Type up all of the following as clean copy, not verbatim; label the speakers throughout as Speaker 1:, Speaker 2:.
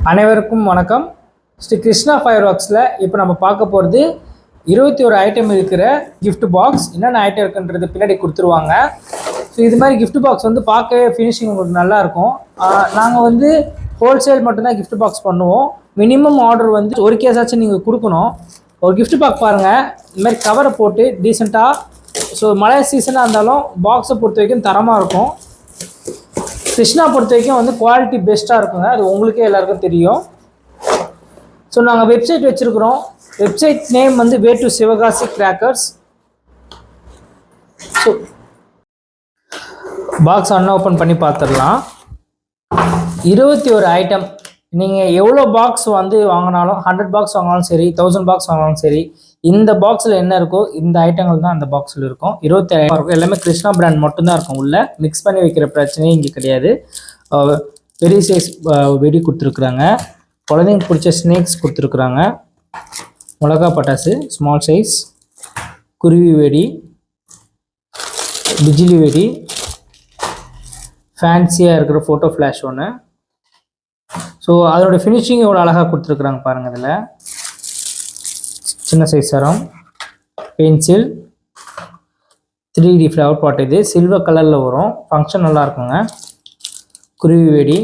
Speaker 1: அனைவருக்கும் வணக்கம். ஸ்ரீ கிருஷ்ணா ஃபயர் ஒர்க்ஸில் இப்போ நம்ம பார்க்க போகிறது 21 ஐட்டம் இருக்கிற கிஃப்ட் பாக்ஸ். என்னென்ன ஐட்டம் இருக்குன்றது பின்னாடி கொடுத்துருவாங்க. ஸோ இது மாதிரி கிஃப்ட் பாக்ஸ் வந்து பார்க்கவே ஃபினிஷிங் உங்களுக்கு நல்லாயிருக்கும். நாங்கள் வந்து ஹோல்சேல் மட்டும்தான் கிஃப்ட் பாக்ஸ் பண்ணுவோம். மினிமம் ஆர்டர் வந்து ஒரு கேஸாச்சும் நீங்கள் கொடுக்கணும். ஒரு கிஃப்ட் பாக்ஸ் பாருங்கள், இந்த மாதிரி கவரை போட்டு டீசெண்டாக. ஸோ மழை சீசனாக இருந்தாலும் பாக்ஸை பொறுத்த வரைக்கும் தரமாக இருக்கும். கிருஷ்ணா பொறுத்த வரைக்கும் வந்து குவாலிட்டி பெஸ்ட்டாக இருக்குங்க, அது உங்களுக்கே எல்லாருக்கும் தெரியும். ஸோ நாங்கள் வெப்சைட் வச்சுருக்குறோம். வெப்சைட் நேம் வந்து way to Sivakasi crackers. So box unopen பண்ணி பார்த்துடலாம். 21 ஐட்டம். நீங்கள் எவ்வளோ பாக்ஸ் வந்து வாங்கினாலும், 100 பாக்ஸ் வாங்கினாலும் சரி, 1000 பாக்ஸ் வாங்கினாலும் சரி, இந்த பாக்ஸில் என்ன இருக்கோ இந்த ஐட்டங்கள் தான் அந்த பாக்ஸில் இருக்கும். 27 இருக்கும். எல்லாமே கிருஷ்ணா பிராண்ட் மட்டும்தான் இருக்கும். உள்ளே மிக்ஸ் பண்ணி வைக்கிற பிரச்சனையும் இங்கே கிடையாது. பெரிய சைஸ் வெடி கொடுத்துருக்குறாங்க. குழந்தைங்க பிடிச்ச ஸ்னேக்ஸ் கொடுத்துருக்குறாங்க. மிளகா பட்டாசு ஸ்மால் சைஸ், குருவி வெடி, பிஜிலி வெடி, ஃபேன்சியாக இருக்கிற ஃபோட்டோ ஃப்ளாஷ் ஒன்று. ஸோ அதோட ஃபினிஷிங் எவ்வளோ அழகாக கொடுத்துருக்குறாங்க பாருங்கள். இதில் சின்ன சைஸ் சரம், பென்சில், 3D ஃப்ளவர் பாட். இது சில்வர் கலரில் வரும். ஃபங்க்ஷன் நல்லா இருக்குங்க. குருவி வெடி,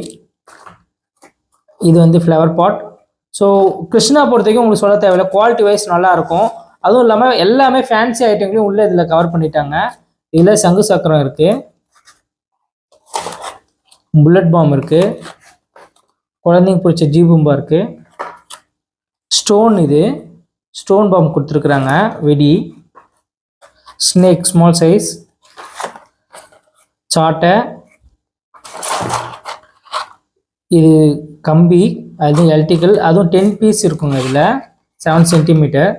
Speaker 1: இது வந்து ஃப்ளவர் பாட். ஸோ கிருஷ்ணா பொறுத்த வரைக்கும் உங்களுக்கு சொல்ல தேவையில்லை, குவாலிட்டி வைஸ் நல்லாயிருக்கும். அதுவும் இல்லாமல் எல்லாமே ஃபேன்சி ஐட்டங்களையும் உள்ளே இதில் கவர் பண்ணிட்டாங்க. இதில் சங்கு சக்கரம் இருக்குது, புல்லட் பாம் இருக்குது, குழந்தைங்க பிடிச்ச ஜீபூம்பா இருக்குது, ஸ்டோன், இது ஸ்டோன் பாம் கொடுத்துருக்குறாங்க, வெடி, ஸ்னேக் ஸ்மால் சைஸ், சாட்டை, இது கம்பி, அது எலக்ட்ரிக்கல், அதுவும் 10 பீஸ் இருக்குங்க. இதில் 7 சென்டிமீட்டர்.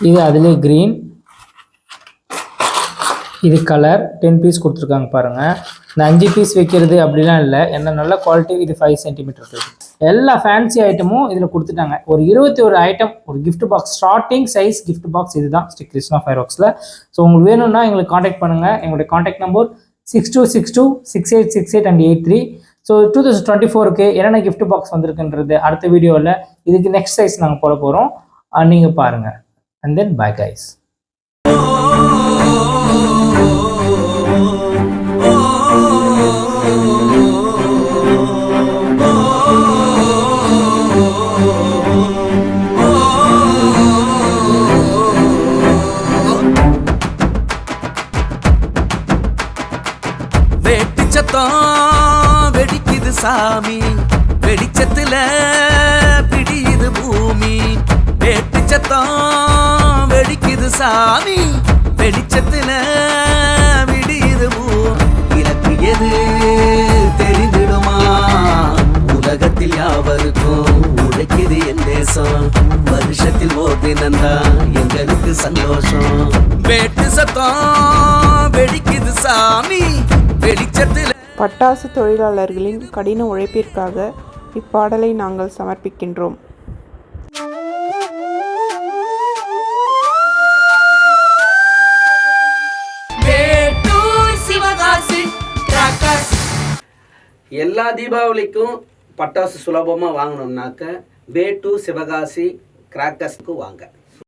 Speaker 1: இது அதிலே க்ரீன், இது கலர் 10 பீஸ் கொடுத்துருக்காங்க பாருங்கள். இந்த 5 பீஸ் வைக்கிறது அப்படிலாம் இல்லை, என்ன நல்ல குவாலிட்டி. இது 5 சென்டிமீட்டர் இருக்குது. எல்லா ஃபேன்சி ஐட்டமும் இதில் கொடுத்துட்டாங்க. ஒரு 21 ஐட்டம், ஒரு gift box, starting size gift box இதுதான் ஸ்ரீ கிருஷ்ணா ஃபயர் ஒர்க்ஸில். ஸோ உங்களுக்கு வேணும்னா எங்களுக்கு காண்டாக்ட் பண்ணுங்கள். எங்களுடைய காண்டாக்ட் நம்பர் 62626868 and 83. ஸோ 2024க்கு என்னென்ன கிஃப்ட் பாக்ஸ் வந்திருக்குன்றது அடுத்த வீடியோவில் இதுக்கு நெக்ஸ்ட் சைஸ் நாங்கள் போட போகிறோம். நீங்கள் பாருங்கள். And then bye guys.
Speaker 2: வெடிக்குது சாமி, வெடிச்சத்துல பிடியுது பூமி. வெடிச்சத்தம் வெடிக்குது சாமி, வெடிச்சத்துல விடியுது பூமி. இலக்கு எது தெரிந்திடுமா? உலகத்தில் யாவருக்கும் உழைக்குது என் தேசம். வருஷத்தில் ஓர் தினம்தான் எங்களுக்கு சந்தோஷம். வெட்டு சத்தம் வெடிக்குது சாமி, வெளிச்சத்தில்.
Speaker 3: பட்டாசு தொழிலாளர்களின் கடின உழைப்பிற்காக இப்பாடலை நாங்கள் சமர்ப்பிக்கின்றோம்.
Speaker 4: எல்லா தீபாவளிக்கும் பட்டாசு சுலபமாக வாங்கணும்னாக்க வே டு சிவகாசி கிராக்கர்ஸ்க்கு வாங்க.